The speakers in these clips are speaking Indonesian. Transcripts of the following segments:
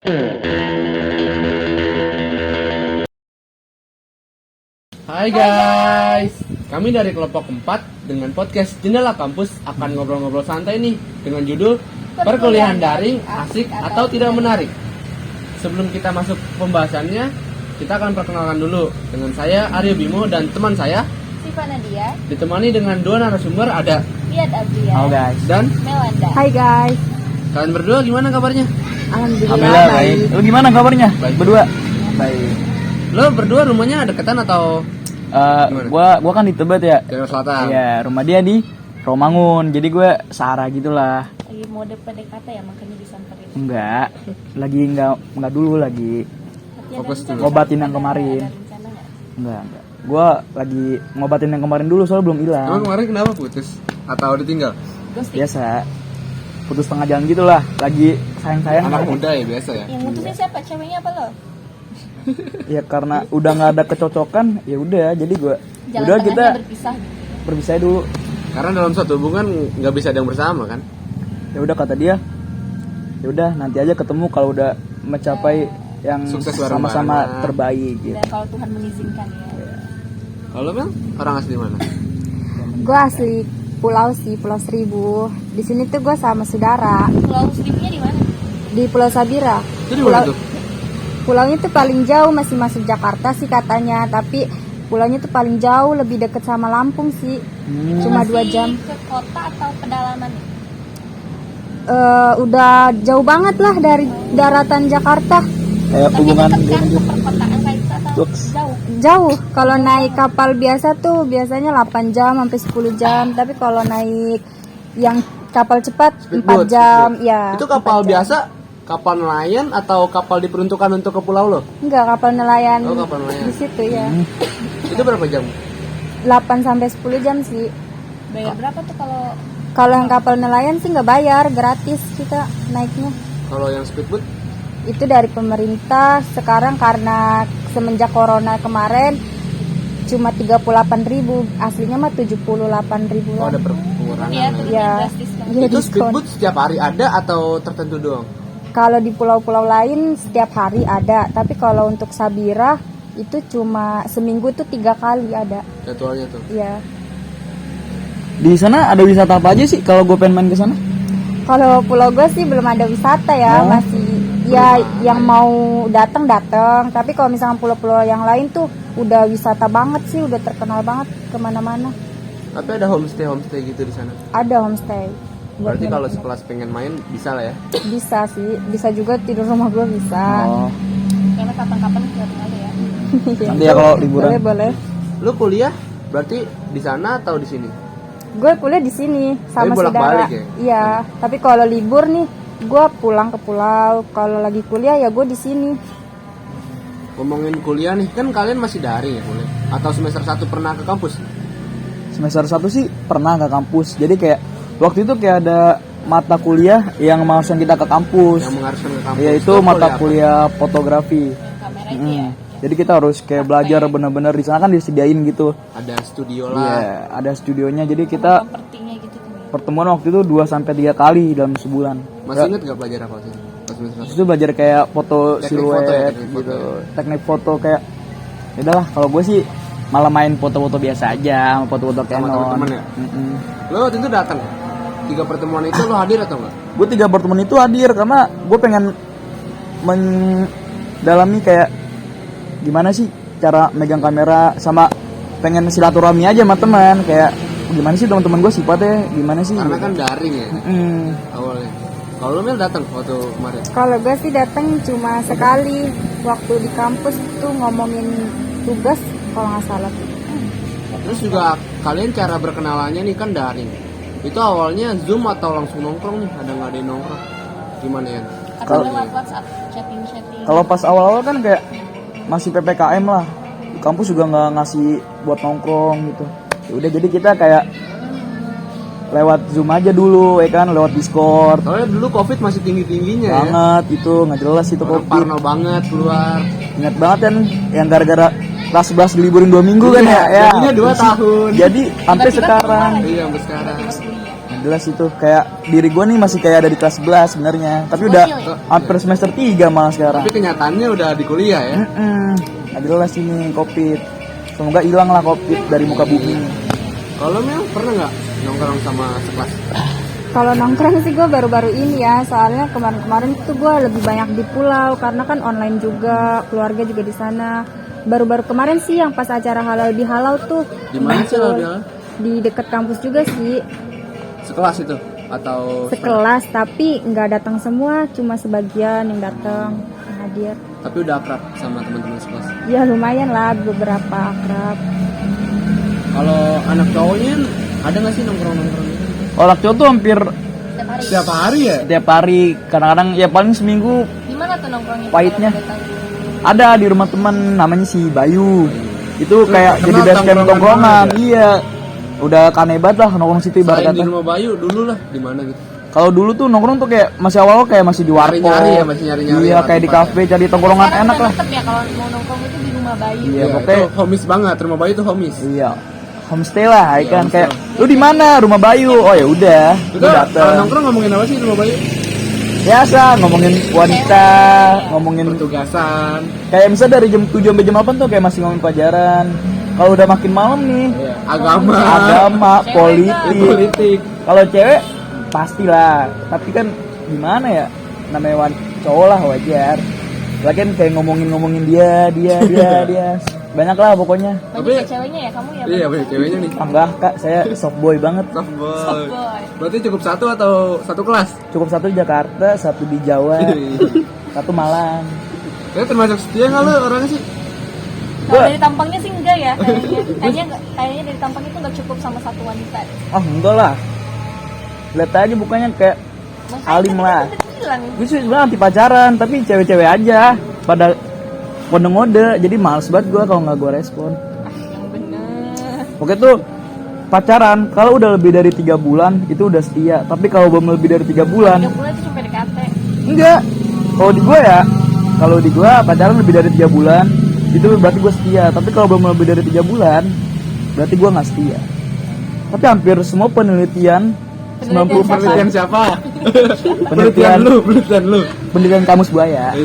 Hai guys, kami dari kelompok 4 dengan podcast Jendela Kampus akan ngobrol-ngobrol santai nih dengan judul Perkuliahan daring asik atau tidak menarik. Sebelum kita masuk pembahasannya, kita akan perkenalkan dulu dengan saya Aryo Bimo dan teman saya Siva Nadia, ditemani dengan dua narasumber ada Riyad Abrian, Halo guys. dan Melanda. Hai guys, kalian berdua gimana kabarnya? alhamdulillah baik. Lu gimana kabarnya? Baik. Berdua? Baik. Lo berdua rumahnya deketan atau Gua kan di Tebet ya. Jakarta Selatan? Iya, rumah dia di Romangun. Jadi gue searah gitulah. Lagi mode PDKT ya, makanya disamperin. Enggak. Lagi enggak dulu lagi. Tapi Fokus ada rencana dulu. Ngobatin yang ada- kemarin. Ada rencana nggak? Enggak. Gua lagi ngobatin yang kemarin dulu soalnya belum hilang. Emang kemarin kenapa putus? Atau ditinggal? Ghosting. Biasa. Putus tengah jalan gitulah. Lagi sayang-sayang. Anak muda ya biasa ya? Yang mutusin siapa? Ceweknya apa lo? Ya karena udah nggak ada kecocokan, ya udah. Jadi gue Jalan udah tengahnya kita berpisah gitu. berpisah dulu. Karena dalam suatu hubungan nggak bisa ada yang bersama kan? Ya udah kata dia, ya udah nanti aja ketemu kalau udah mencapai yang Sukses sama-sama bareng-bareng. terbaik gitu. Dan kalau Tuhan mengizinkan ya. Kalau Mel, orang asli mana? Gue asli Pulau Seribu. Di sini tuh gue sama saudara Pulau Seribunya di mana? di Pulau Sabira. Itu di mana tuh? Pulaunya tuh paling jauh, masih masuk Jakarta sih katanya, tapi pulaunya tuh paling jauh, lebih deket sama Lampung sih. Cuma 2 Masih jam. ke kota atau pedalaman? Udah jauh banget lah dari daratan Jakarta. Kayak Tapi hubungan dekat kan ke perkotaan kayak gitu atau Jokes. jauh? Jauh. Kalau naik kapal biasa tuh biasanya 8 jam sampai 10 jam, tapi kalau naik yang kapal cepat 4 jam, ya. Itu kapal 4 jam. biasa, kapal nelayan atau kapal diperuntukkan untuk ke pulau lo? Enggak, kapal nelayan. Oh, kapal nelayan. Di situ ya. Itu berapa jam? 8 sampai 10 jam sih. Bayar berapa tuh kalau Kalau yang kapal nelayan sih nggak bayar, gratis kita naiknya. Kalau yang speedboat? Itu dari pemerintah. Sekarang karena semenjak corona kemarin cuma 38.000, aslinya mah 78.000 Oh, ada lah. pengurangan. ya turunnya Ya. drastis banget. Iya, Itu diskon. speedboat setiap hari ada atau tertentu doang? Kalau di pulau-pulau lain setiap hari ada, tapi kalau untuk Sabira itu cuma seminggu tuh 3 kali ada. Jadwalnya tuh. Ya. Di sana ada wisata apa aja sih kalau gue pengen main ke sana? Kalau pulau gue sih belum ada wisata ya, Oh. masih ya yang mau datang. Tapi kalau misalnya pulau-pulau yang lain tuh udah wisata banget sih, udah terkenal banget kemana-mana. Tapi ada homestay gitu di sana. Ada homestay. Buat Berarti kalau nginep-nginep. sekelas pengen main bisa lah ya. Bisa sih, bisa juga tidur rumah gue bisa. Oh, Karena kapan-kapan ke rumah lo ya. nanti ya kalau liburan. Boleh. Lu kuliah berarti di sana atau di sini? Gue kuliah di sini Tapi sama bolak-balik saudara. ya? Iya, tapi kalau libur nih gue pulang ke pulau. Kalau lagi kuliah ya gue di sini. Ngomongin kuliah nih, kan kalian masih daring ya kuliah? Atau semester 1 pernah ke kampus? Semester 1 sih pernah ke kampus. Jadi kayak waktu itu kayak ada mata kuliah yang mengharuskan kita ke kampus. Yang mengharuskan ke kampus? Yaitu Itu mata apa? kuliah fotografi. Yang kamera itu ya. Jadi kita harus kayak belajar bener-bener di sana kan disediain gitu. Ada studio Iya, lah. ada studionya. Jadi kita Propertinya gitu tuh. pertemuan waktu itu 2 sampai 3 kali dalam sebulan. Masih inget gak belajar apa sih? Pas semester 1? Itu belajar kayak foto Teknik siluet foto ya, teknik gitu. foto. Teknik foto kayak ya udahlah kalau gue sih malah main foto-foto biasa aja, sama foto-foto Sama Canon. teman-teman ya? Lo waktu itu datang? 3 pertemuan itu lo hadir atau enggak? Gue 3 pertemuan itu hadir karena gue pengen mendalami kayak gimana sih cara megang kamera, sama pengen silaturahmi aja sama teman, kayak gimana sih teman-teman gue sifatnya gimana sih. Karena kan daring ya Mm. awalnya. Kalau lo Mel datang waktu kemarin? Kalau gue sih datang cuma sekali waktu di kampus tuh ngomongin tugas kalau nggak salah. Terus juga kalian cara berkenalannya nih kan daring. Itu awalnya Zoom atau langsung nongkrong nih? Ada nggak ada yang nongkrong? Gimana ya? Atau Kalau- lewat WhatsApp chatting. Kalau pas awal-awal kan kayak masih PPKM lah, di kampus juga nggak ngasih buat nongkrong gitu. Ya udah jadi kita kayak lewat Zoom aja dulu, ya kan, lewat Discord. Soalnya dulu COVID masih tinggi-tingginya ya. Banget itu nggak jelas itu Orang COVID. parno banget keluar. Ingat banget kan yang gara-gara kelas 11 diliburin 2 minggu kan Iya, ya. jadinya 2 tahun. Jadi sampai Tiba-tiba sekarang. Iya, sampai sekarang. Kuliah. jelas itu kayak diri gue nih masih kayak ada di kelas 11 sebenarnya, tapi udah hampir semester 3 malah sekarang. Tapi kenyataannya udah di kuliah ya. Nggak jelas ini COVID. Semoga hilang lah COVID dari muka bumi. Kalau Mel pernah nggak nongkrong sama sekelas? Kalau nongkrong sih gue baru-baru ini ya, soalnya kemarin-kemarin tuh gue lebih banyak di pulau karena kan online juga, keluarga juga di sana. Baru-baru kemarin sih yang pas acara halal bihalal tuh. Di mana sih halal bihalal? Di dekat kampus juga sih. Sekelas itu atau Sekelas tapi nggak datang semua, cuma sebagian yang datang hadir. Tapi udah akrab sama teman-teman sekelas. Ya lumayan lah, beberapa akrab. Kalau anak cowoknya ada nggak sih nongkrong-nongkrong gitu? Kalau cowok tuh hampir Setiap hari ya? setiap hari, kadang-kadang ya paling seminggu. Di mana tuh nongkrongnya? Pahitnya. Kalau boleh tahu? Ada di rumah teman namanya si Bayu. Itu kayak kenal jadi best friend tongkrongan tongkrongan. banget Iya. Udah kanebat lah nongkrong situ ibarat Selain di kata. rumah Bayu dulu lah di mana gitu? Kalau dulu tuh nongkrong tuh kayak masih awal kayak masih di warkop. Nyari-nyari ya, masih nyari-nyari Iya, ya, kayak di tempat kafe cari tongkrongan Sekarang enak udah lah. deket ya kalau mau nongkrong itu di rumah Bayu. Iya, Iya, pokoknya itu homies banget, rumah Bayu tuh homies. iya. Homestay lah, ya kan homestay. kayak lu di mana? Rumah Bayu. Oh ya udah, Itu lu kalau dateng. nongkrong ngomongin apa sih di rumah Bayu? Biasa ngomongin wanita, ngomongin Pertugasan. kayak misalnya dari jam 7 sampai jam 8 tuh kayak masih ngomongin pelajaran. Kalau udah makin malam nih, Iya. Agama. Cewek, politik. Kalau cewek pastilah, tapi kan gimana ya? Namanya cowok lah wajar. Lagian kayak ngomongin dia. Banyak lah pokoknya. Banyak Tapi- ya ceweknya ya kamu ya? Iya, banyak ceweknya nih. Ah, enggak kak, saya soft boy banget. Soft boy. Softboy. Berarti cukup satu atau satu kelas? Cukup satu di Jakarta, satu di Jawa, satu Malang. Saya termasuk setia nggak lo orangnya sih? Kalau dari tampangnya sih enggak ya kayaknya. Kayaknya dari tampang itu nggak cukup sama satu wanita. Oh enggak lah. Lihat aja bukannya kayak Makanya alim kan lah. kita udah bilang. Gue sih sebenarnya anti pacaran, tapi cewek-cewek aja pada ngode-ngode, jadi males banget gue kalau nggak gue respon. Yang bener. Oke tuh pacaran kalau udah lebih dari 3 bulan itu udah setia, tapi kalau belum lebih dari 3 bulan 3 bulan itu cuma PDKT. enggak. Kalau di gue pacaran lebih dari 3 bulan itu berarti gue setia, tapi kalau belum lebih dari 3 bulan berarti gue nggak setia. Tapi hampir semua penelitian 90% Penelitian siapa? penelitian Penelitian lu. penelitian kamus buaya.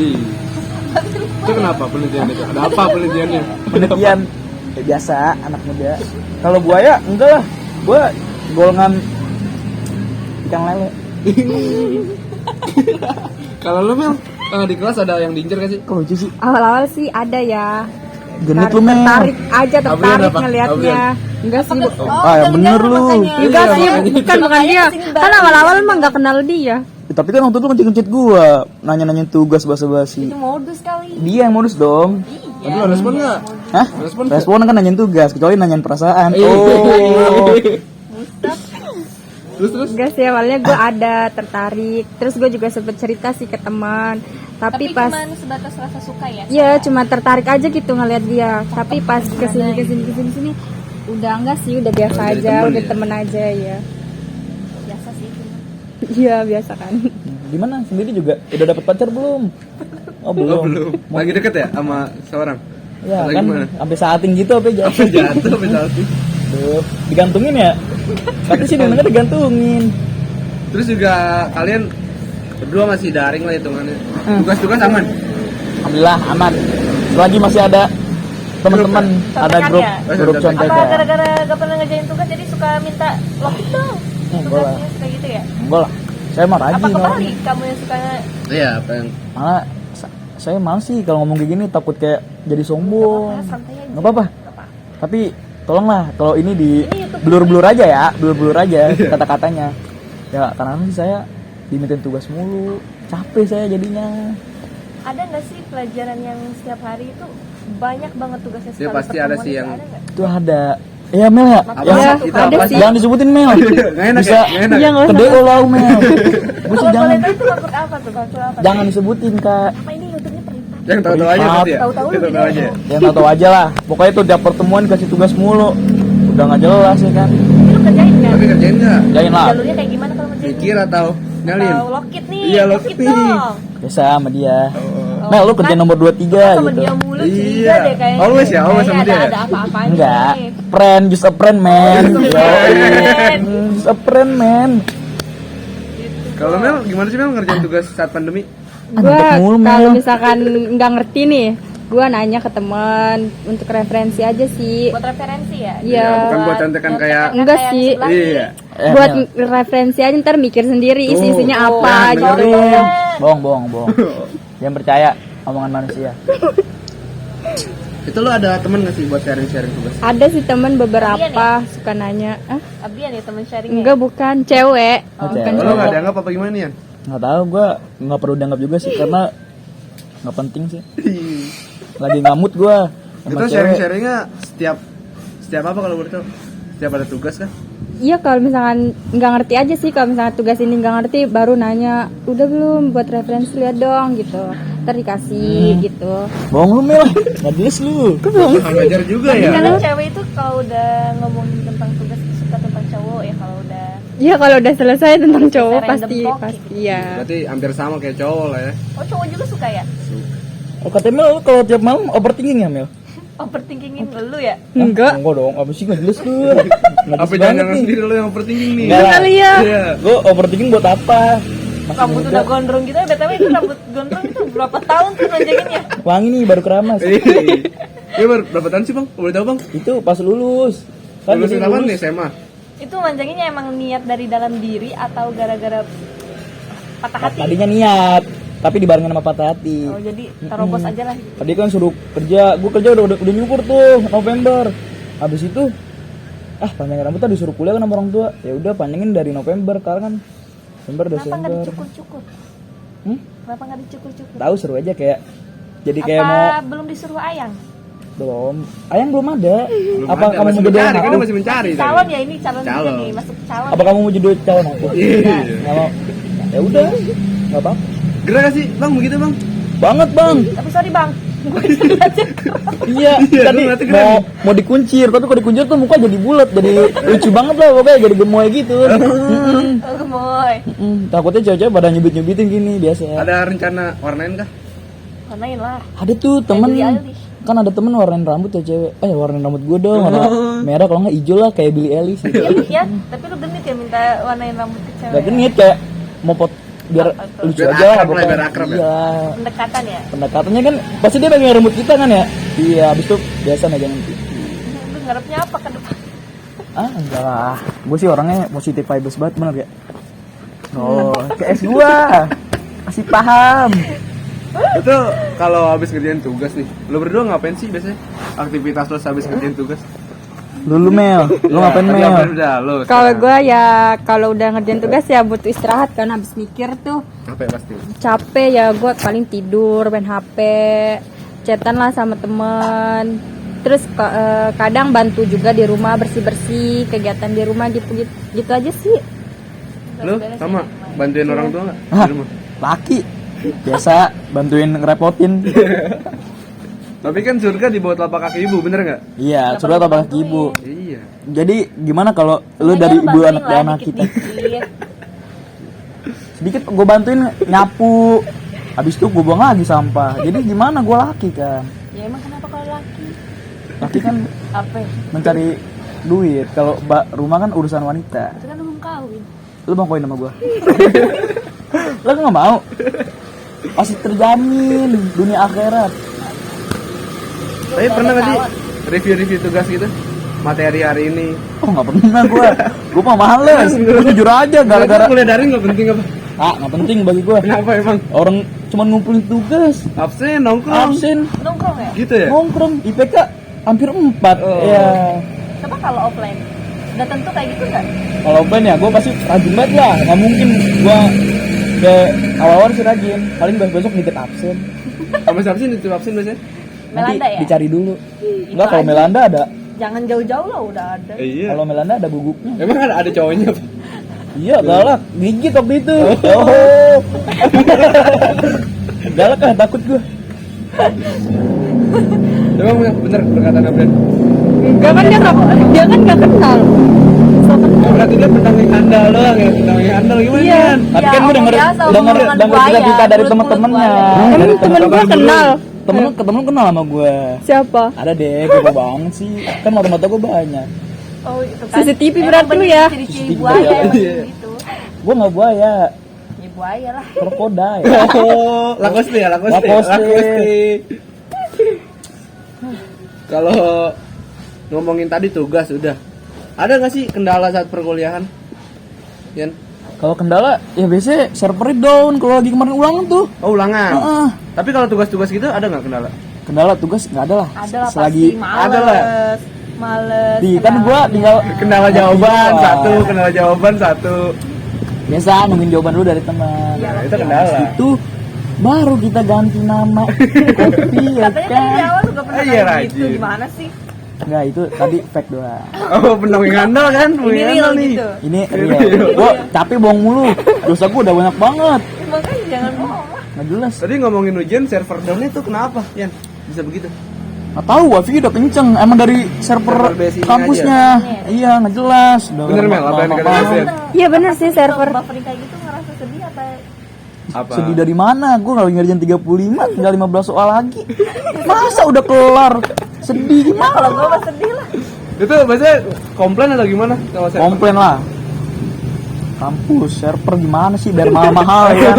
Itu kenapa penelitian itu? Ada apa penelitiannya? Penelitian ya biasa anak muda. Kalau buaya enggak lah, gue golongan ikan lele. Kalau lu Mel, di kelas ada yang diincer gak sih? Kok lucu sih? Awal-awal sih ada ya. Genit lu Mel. Tertarik aja, tertarik Abrian apa? ngelihatnya. Enggak sih, Ah ya bener lu. enggak sih, makanya. bukan Makanya dia. kesini Kan bareng. awal-awal emang nggak kenal dia. Ya, tapi kan waktu itu ngecek-ngecek gua, nanya-nanya tugas basa-basi. Itu modus kali. Dia yang modus dong. Tapi lu respon nggak? Hah? Respon. Respon kan nanyain tugas, kecuali nanyain perasaan. Iya. Oh. Terus. Enggak sih, awalnya gue ada tertarik. Terus gue juga sempet cerita sih ke teman. Tapi pas cuma sebatas rasa suka ya. ya cuma tertarik aja gitu ngeliat dia. Tapi pas kesini udah enggak sih, udah biasa Oh, jadi aja, temen udah ya? temen aja ya. Biasa sih itu. Iya biasa kan. Gimana? Sendiri juga udah dapet pacar belum? Oh belum. Belum. Lagi deket ya sama seorang? Ya Atau kan gimana? sampai saating gitu apa jatuh. Jatuh, jatuh. Tuh, digantungin ya? Tapi sih dengar digantungin. Terus juga kalian berdua masih daring lah hitungannya. Tugas-tugas aman. Alhamdulillah aman. Selagi masih ada teman-teman, ada grup Contekan grup ya? Apa contekan. gara-gara gak pernah ngerjain tugas jadi suka minta login dong? Enggak lah. Tugasnya suka gitu ya? Enggak lah. Saya mah Apa rajin kebalik orangnya. kamu yang suka Iya, apa yang Malah saya malas sih kalau ngomong kayak gini, takut kayak jadi sombong. santai aja? Nggak apa-apa. Nggak apa. Tapi tolonglah kalau ini di Ini YouTube. blur-blur aja ya, blur-blur aja kata-katanya. Ya karena sih saya dimintain tugas mulu, capek saya jadinya. Ada nggak sih pelajaran yang setiap hari itu banyak banget tugasnya Ya, pasti ada sih yang- nggak? Itu ada. Iya Mel ya. Apa Ya, sih? Itu ada apa sih. jangan disebutin Mel. Nggak enak Bisa ya? Nggak enak. Iya, nggak ke usah. DO lau Mel. Bisa Kalau jangan boleh tahu itu makhluk apa tuh? Makhluk apa? jangan disebutin Kak. Apa ini YouTube-nya perintah? Yang tahu-tahu aja Maaf. pasti ya? Tahu-tahu lu Yang tahu-tahu aja. Yang tahu aja lah. Pokoknya itu tiap pertemuan kasih tugas mulu. Udah nggak jelas ya kan. Ini lu kerjain kan? Tapi kerjain nggak? Jain lah. Jalurnya kayak gimana kalau ngerjain? Mikir atau nyalin? Atau lokit nih? Iya, lokit nih. dong. Biasa sama dia. Mel lu kerja nomor 23 sama gitu. dia mulu Iya. curiga deh kayaknya. Always ya, always sama Kayaknya dia. ada apa-apanya Enggak, nih. friend, just a friend man. friend. Just a friend man. Kalau Mel gimana sih Mel ngerjain tugas saat pandemi? Gua Ngantuk mulu, Mel. kalau misalkan nggak ngerti nih, gua nanya ke teman untuk referensi aja sih. Buat referensi ya. Iya. Bukan buat contekan kayak Enggak sih. iya. Buat Mel. referensi aja ntar mikir sendiri isi-isinya Oh, apa nah, gitu. dengerin. Bohong. Jangan percaya omongan manusia. Itu lo ada temen nggak sih buat sharing-sharing tugas? Ada sih teman Iya beberapa suka nanya, Abian ya teman sharingnya. enggak bukan cewek, Oh, bukan cewek. Lo nggak cowok. dianggap apa gimana nih Yan? Nggak tahu, gue nggak perlu dianggap juga sih karena nggak penting sih. Lagi ngamut gue. Itu sharing-sharingnya setiap apa kalau boleh tahu? Setiap ada tugas kan? Iya kalau misalkan nggak ngerti aja sih, kalau misalkan tugas ini nggak ngerti baru nanya, udah belum buat referensi lihat dong gitu, ntar dikasih gitu. Bohong lu Mel, nggak jelas lu. Kurang ajar juga ya. Karena cewek itu kalau udah ngomongin tentang tugas itu suka tentang cowok ya kalau udah Iya kalau udah selesai tentang cowok Random pasti talk pasti gitu. ya. Berarti hampir sama kayak cowok lah ya. Oh cowok juga suka ya? Oh katanya Mel, lu kalau tiap malam overthinking ya Mel? Overthinkingin lu ya? Enggak. Enggak dong, apa sih nggak jelas lu. Nggak Apa jelas jangan banget nih. sendiri lo yang overthinking nih? Enggak lah. Kali ya. Iya. Gue overthinking buat apa? Masih Rambut muda. udah gondrong gitu ya, BTW itu rambut gondrong itu berapa tahun tuh nonjakinnya? Wangi nih baru keramas. Iya berapa tahun sih bang? Boleh tahu bang? Itu pas lulus. Kan Lulusin jadi apa lulus. nih SMA? Itu manjanginnya emang niat dari dalam diri atau gara-gara patah hati? Tadinya niat, tapi dibarengin sama patah hati. Oh jadi terobos aja lah. Tadi kan suruh kerja, gue kerja udah nyukur tuh November. Habis itu panjangin rambut tadi disuruh kuliah kan sama orang tua. Ya udah panjangin dari November, sekarang kan November Kenapa nggak Desember. dicukur-cukur? Kenapa nggak dicukur-cukur? Tahu seru aja kayak jadi kayak Apa mau belum disuruh ayang? belum. Ayang belum ada. Belum Apa ada, kamu masih mau jadi mencari, aku? kan dia masih mencari. tadi. Calon ya ini calon juga Calon. nih masuk calon. Apa kamu mau jadi calon aku? Iya. Nggak mau. Ya udah, nggak apa. Gerah gak sih bang begitu bang? Banget bang. Tapi sorry bang, gue disini aja. Iya, Iya, tadi lu berarti keren. mau dikuncir, tapi kalau dikuncir tuh muka jadi bulat, jadi lucu banget lah pokoknya, jadi gemoy gitu. Oh gemoy. Takutnya cewek-cewek pada nyubit-nyubitin gini biasa. Ada rencana warnain kah? Warnain lah. Ada tuh temen, Billie Eilish. kan ada temen warnain rambut ya cewek. Warnain rambut gue dong, warna merah kalau nggak hijau lah kayak Billie Eilish. Gitu. Ya, tapi lu genit ya minta warnain rambut ke cewek. Gak genit kayak mau pot biar lucu Biar aja lah akrab lah, pokoknya. biar akrab ya. Iya. Pendekatan ya. Pendekatannya kan pasti dia pegang rambut kita kan ya. Iya, habis itu biasa megangin pipi. Lu ngarepnya apa ke depan? Enggak lah. Gue sih orangnya positif vibes banget, bener gak? Oh, kayak S gua. Masih paham. Itu kalau habis ngerjain tugas nih, lo berdua ngapain sih biasanya? Aktivitas lo habis ngerjain tugas? Lu Mel, lu ngapain tadi Mel? ngapain udah lo? Kalau gue ya kalau udah ngerjain tugas ya butuh istirahat kan, habis mikir tuh Apa ya pasti? capek ya, gue paling tidur, main HP, chatan lah sama temen. Terus kadang bantu juga di rumah, bersih-bersih, kegiatan di rumah gitu aja sih. Lo sama bantuin orang tua nggak Hah? di rumah? Laki. Biasa bantuin ngerepotin. Tapi kan surga di bawah telapak kaki ibu, bener nggak? Iya, sudah tambah ibu. Iya. Jadi gimana kalau lu dari ibu anak kita? Sedikit gue bantuin nyapu. Habis itu gue buang lagi sampah. Jadi gimana, gue laki kan. Ya emang kenapa kalau laki? Laki kan Apa? mencari duit. Kalau rumah kan urusan wanita. Itu kan lu belum kawin. Lu mau koin sama gue? Lu nggak mau? Pasti terjamin dunia akhirat. Tapi pernah nggak sih review tugas gitu? Materi hari ini. Oh nggak pernah gue. Gue mah males. Gue jujur aja gara-gara. kuliah daring nggak penting apa? Nggak penting bagi gue. Kenapa emang? Orang cuma ngumpulin tugas, Absen, nongkrong. absen, Nongkrong ya? Gitu ya? nongkrong, IPK hampir 4. Oh. Ya. Coba kalau offline. Udah tentu kayak gitu kan? Kalau open ya, gue pasti rajin banget lah. Nggak mungkin gue kayak awal-awal sih rajin. Paling besok nitip absen. Sama siapa sih nitip absen biasanya? Melanda ya? Dicari dulu. Itu Enggak, kalau aja. Melanda ada. Jangan jauh-jauh lah udah ada. Iya. Kalau Melanda ada guguknya. Emang ada cowoknya apa? Iya, galak. Gigit waktu itu. Oh. Galak ah, takut gue. Emang bener perkataan Abren. Enggak kan dia kan nggak kenal so kenal. Berarti dia pendamping handal doang ya, pendamping handal gimana Iya. kan? Tapi kan gue omong denger biasa, denger omongan denger buaya, cerita dari mulut-mulut temen-temennya. buaya. Dari Emang temen gue kenal. Temen lu kenal sama gue. Siapa? Ada deh, gue banget sih. Kan mata-mata gue banyak. Oh, itu kan. CCTV Emang berarti lu bener ya? Ciri-ciri CCTV buaya iya. emang gitu. Gue nggak buaya, Ya buaya lah. krokodil. Oh, lakoste ya, lakoste. Lakoste. Kalau ngomongin tadi tugas udah. Ada nggak sih kendala saat perkuliahan? Yan? Kalau kendala ya biasanya servernya down kalau lagi kemarin ulangan tuh. Oh, ulangan. Heeh. Tapi kalau tugas-tugas gitu ada nggak kendala? Kendala tugas nggak ada lah. Ada lah Selagi pasti males. ada lah. Males. di kan gue tinggal Kendala jawaban Iya. satu, kendala jawaban satu. biasa nungguin jawaban dulu dari teman. Iya, Nah, itu kendala. Itu baru kita ganti nama kopi ya Katanya tadi di kan. awal juga pernah Iya, kayak gitu. rajin. Gimana sih? Enggak, itu tadi fake doang. Oh, pendamping handal kan? Ini Pendamping real handal nih. gitu. Ini real. Gua capek bohong mulu. Dosa gua udah banyak banget. Ya, makanya jangan bohong lah. Nggak jelas. Tadi ngomongin ujian server down-nya tuh kenapa, Yan? Bisa begitu? Nggak tahu, wifi udah kenceng. Emang dari server Server BSI-nya kampusnya. Iya, nggak jelas. Udah Bener, Mel, apa yang dikatakan Yan? Iya bener sih server. Buffering kayak gitu ngerasa sedih apa? Apa? Sedih dari mana? Gua nggak ngerjain 35, tinggal 15 soal lagi. Masa udah kelar? Sedih Ya gimana? kalau gue mah sedih lah. Itu biasanya komplain atau gimana sama server? Komplain lah. Kampus server gimana sih biar mahal-mahal ya?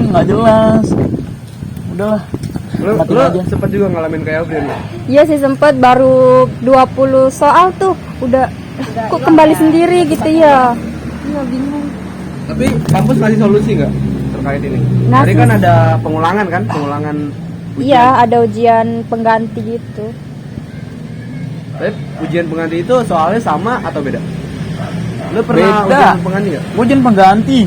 Nggak jelas. Udahlah. Lu Matiin aja. sempet juga ngalamin kayak Brian ya? Iya sih sempet baru 20 soal tuh udah kok kembali sendiri gitu ya. Iya bingung. Tapi kampus ngasih solusi nggak terkait ini? Ngasih. Tadi kan ada pengulangan kan? Pengulangan ujian. Iya ada ujian pengganti gitu. Tapi ujian pengganti itu soalnya sama atau beda? Lu pernah Beda. ujian pengganti nggak? Gue jadi pengganti.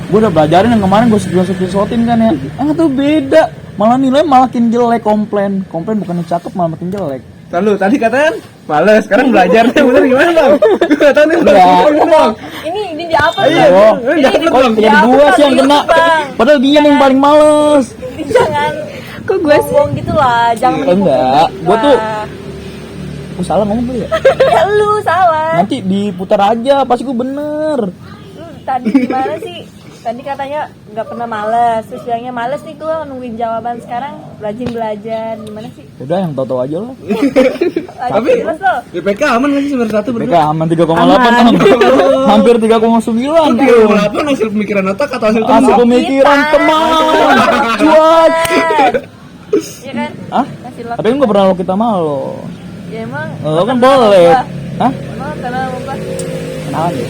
Gue udah belajarin yang kemarin gue screenshotin kan ya. Tuh beda. Malah nilai makin jelek komplain. Komplain bukannya cakep malah makin jelek. Lalu tadi katanya males, sekarang belajarnya bener gimana bang? Gue gak tau nih Enggak. bang. Ini di apa Iya, Bang? Oh, ini dapet kok bang. jadi gue sih yang kena. Bang. Padahal dia yang paling males. Jangan Kok gue sih? ngomong gitu lah, jangan menipu Enggak, publik gua tuh- lah. Gue salah ngomong kali ya. Ya lu salah. Nanti diputar aja, pasti gue bener. Lu tadi gimana sih? Tadi katanya nggak pernah males, terus bilangnya males nih gue nungguin jawaban, sekarang rajin belajar, gimana sih? Udah yang tahu-tahu aja lah. Tapi Jelas loh. IPK aman nggak sih semester 1 PK berdua? aman 3,8 hampir 3,9. 3,8 hasil pemikiran otak atau hasil Hasil temen? pemikiran teman. Cuat. Iya kan? Hah? Kasih lo. Tapi enggak pernah lo kita malu. Ya emang. Lo kan kenal sama boleh. gua. Hah? Emang kenal sama gua. Kenalan ya?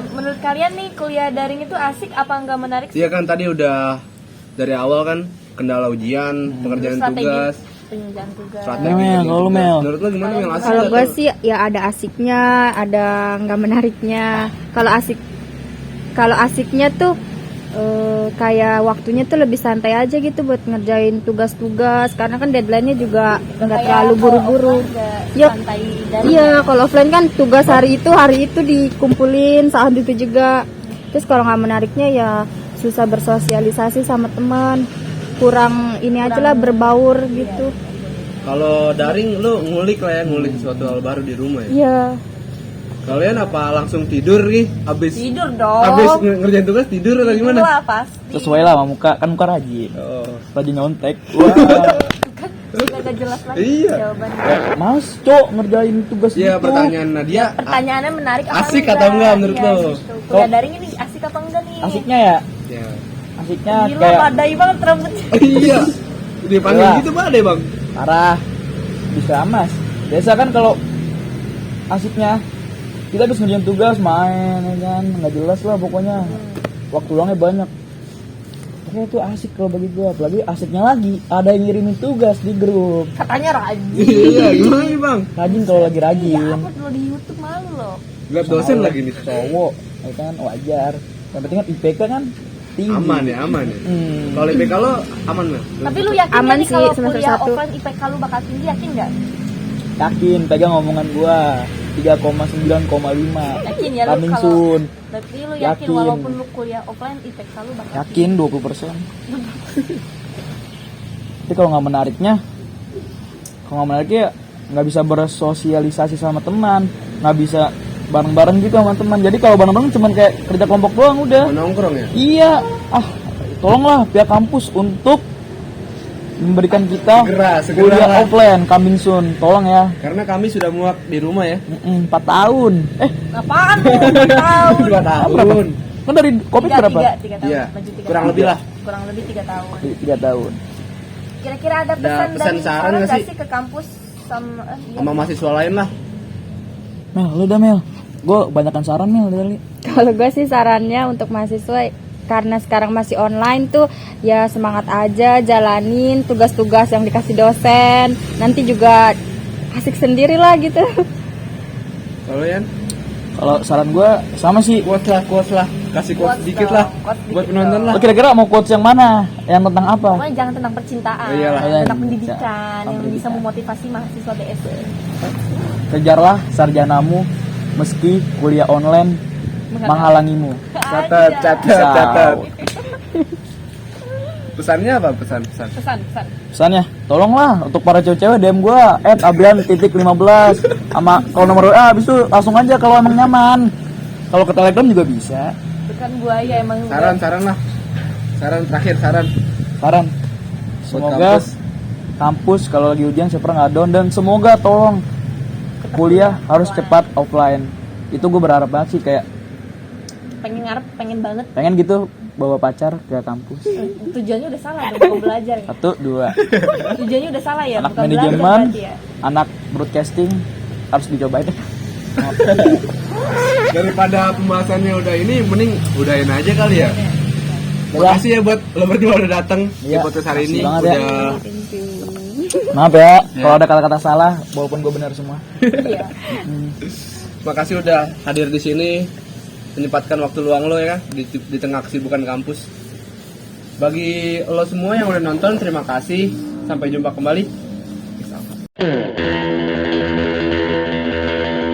Menurut kalian nih kuliah daring itu asik apa enggak menarik sih? Iya kan tadi udah dari awal kan kendala ujian, pekerjaan tugas, pengerjaan tugas. strategi. Mel, kalau lu, Mel. Menurut lu gimana Mel? Asik Kalau nggak gue tuh? sih ya ada asiknya, ada nggak menariknya. Kalau asiknya tuh kayak waktunya tuh lebih santai aja gitu buat ngerjain tugas-tugas karena kan deadline-nya juga nggak terlalu buru-buru. Yuk. Santai dari Iya, kalau offline kan tugas hari itu dikumpulin saat itu juga. Terus kalau nggak menariknya ya susah bersosialisasi sama teman, kurang ini aja lah berbaur gitu. Kalau daring lu ngulik lah ya, ngulik sesuatu hal baru di rumah ya. Iya. Kalian apa langsung tidur nih? Abis tidur dong. ngerjain tugas tidur atau Tidur gimana? lah pasti. Sesuai lah sama muka, kan muka rajin. Oh. Rajin nyontek. Wah. Kan gak jelas lagi Iya. jawabannya. Mas, Cok, ngerjain tugas Iya, gitu. pertanyaan Nadia. Pertanyaannya menarik apa Asik atau enggak menurut Iya, lo? gitu. Kuliah daring ini asik apa enggak nih? Asiknya ya? Ya. Asiknya Gila, kayak badai banget rambutnya. Iya. Dipanggil Iya. gitu badai bang. parah. Bisa Mas. Biasa kan kalau asiknya kita habis ngerjain tugas main ya kan, nggak jelas lah pokoknya. Waktu luangnya banyak. Pokoknya itu asik kalau bagi gua, apalagi asiknya lagi ada yang ngirimin tugas di grup. Katanya rajin. Iya, gimana nih bang? Rajin kalau lagi Ya rajin. upload dulu di YouTube malu loh. Lihat dosen lagi nih. Cowok, ya kan wajar. Yang penting kan IPK kan tinggi. Aman ya, aman ya. Kalau IPK lo aman nggak? Tapi lu yakin Aman nggak nih sih, kalau semester kuliah 1. offline IPK lu bakal tinggi, yakin nggak? Yakin, pegang omongan gua 3,9,5. Yakin ya lu Coming kalau soon. berarti lu yakin, Yakin. walaupun lu kuliah offline IPK lu bakal Yakin 20%. Tapi kalau nggak menariknya Kalau nggak menarik ya nggak bisa bersosialisasi sama teman, nggak bisa bareng-bareng gitu sama teman. Jadi kalau bareng-bareng cuman kayak kerja kelompok doang udah. Mau nongkrong ya? Iya, tolonglah pihak kampus untuk memberikan kita Segera kuliah lah. offline coming soon. Tolong ya. Karena kami sudah muak di rumah ya. 4 tahun. Apaan lu? 4 tahun. 2 tahun. Kan dari Covid berapa? 3 tahun. Iya. Maju 3 Kurang tahun. lebih lah. Kurang lebih 3 tahun. 3 tahun. Kira-kira ada Ada pesan pesan dan saran saran nggak nggak sih? sih ke kampus sama iya. Sama mahasiswa lain lah. Mel, lu dah Mel. Gue banyakan saran Mel dari. Kalau gue sih sarannya untuk mahasiswa karena sekarang masih online tuh ya semangat aja jalanin tugas-tugas yang dikasih dosen. Nanti juga asik sendiri lah gitu. Kalau Yan, Kalau saran gue sama sih. quotes lah. Kasih quotes Quotes sedikit dong, lah. quotes Buat dikit penonton dong. lah. Lo kira-kira mau quotes yang mana? Yang tentang apa? Pokoknya jangan tentang percintaan, Iyalah. tentang pendidikan yang bisa Pendidikan. memotivasi mahasiswa BSI. Kejarlah sarjanamu meski kuliah online menghalangimu. Catat. Sau. Pesannya apa? Pesan. Pesan. Pesannya, tolonglah untuk para cewek-cewek DM gue @abrian.15 sama kalau nomor WA habis itu langsung aja kalau emang nyaman. Kalau ke Telegram juga bisa. Itu kan buaya emang. Saran lah. Saran terakhir. Saran. Semoga kampus kalau lagi ujian saya pernah nggak down dan semoga tolong kuliah harus cepat offline. Itu gue berharap banget sih kayak pengen banget. pengen gitu bawa pacar ke kampus. Tujuannya udah salah dong, mau belajar ya. 1, 2. Tujuannya udah salah ya, Anak bukan belajar manajemen, berarti ya. anak broadcasting harus dicobain. Daripada pembahasannya udah ini, mending udahin aja kali ya. Makasih ya buat lo berdua udah datang di Iya, podcast hari ini. makasih banget ya. Udah Maaf ya kalau ada kata-kata salah walaupun gue benar semua. Iya. makasih udah hadir di sini, menyempatkan waktu luang lo ya di tengah kesibukan kampus. Bagi lo semua yang udah nonton, terima kasih. Sampai jumpa kembali. Peace out.